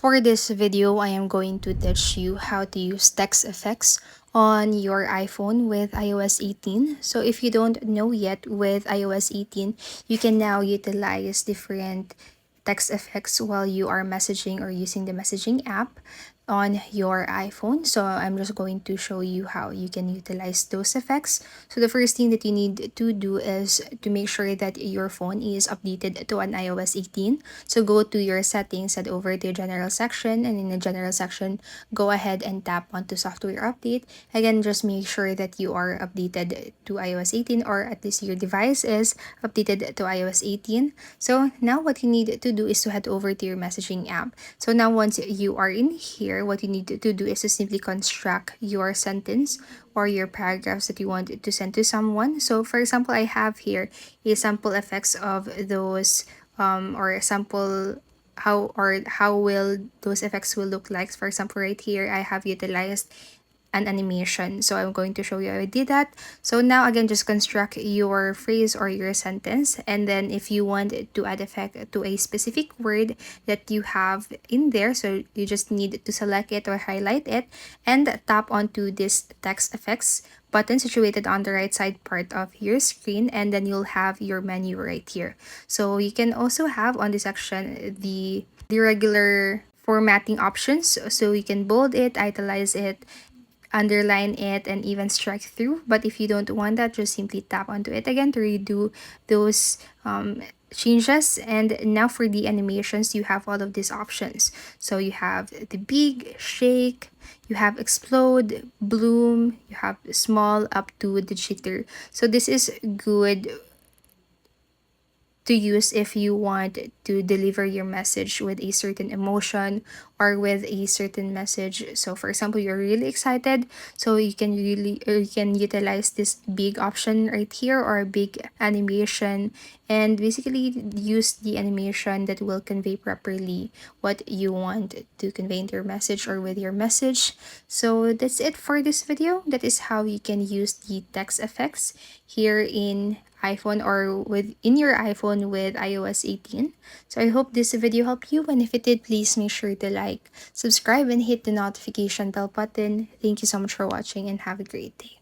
For this video, I am going to teach you how to use text effects on your iPhone with iOS 18. So if you don't know yet, with iOS 18, you can now utilize different text effects while you are messaging or using the messaging app on your iPhone. So I'm just going to show you how you can utilize those effects. So the first thing that you need to do is to make sure that your phone is updated to an iOS 18. So go to your settings, head over to the general section, and in the general section, go ahead and tap onto software update. Again, just make sure that you are updated to iOS 18, or at least your device is updated to iOS 18. So now what you need to do is to head over to your messaging app. So now once you are in here, what you need to do is to simply construct your sentence or your paragraphs that you want to send to someone. So for example, I have here a sample effects of those or a sample how will those effects will look like. For example, right here I have utilized an animation. So I'm going to show you how I did that. So now again, just construct your phrase or your sentence. And then if you want to add effect to a specific word that you have in there, so you just need to select it or highlight it and tap onto this text effects button situated on the right side part of your screen, and then you'll have your menu right here. So you can also have on this section the regular formatting options, so you can bold it, italize it, underline it, and even strike through. But if you don't want that, just simply tap onto it again to redo those changes. And now for the animations, you have all of these options. So you have the big, shake, you have explode, bloom, you have small up to the jitter. So this is good to use if you want to deliver your message with a certain emotion or with a certain message. So for example, you're really excited, so you can utilize this big option right here, or a big animation, and basically use the animation that will convey properly what you want to convey in your message or with your message. So that's it for this video. That is how you can use the text effects here in iPhone or within your iPhone with iOS 18. So I hope this video helped you, and if it did, please make sure to like, subscribe, and hit the notification bell button. Thank you so much for watching, and have a great day.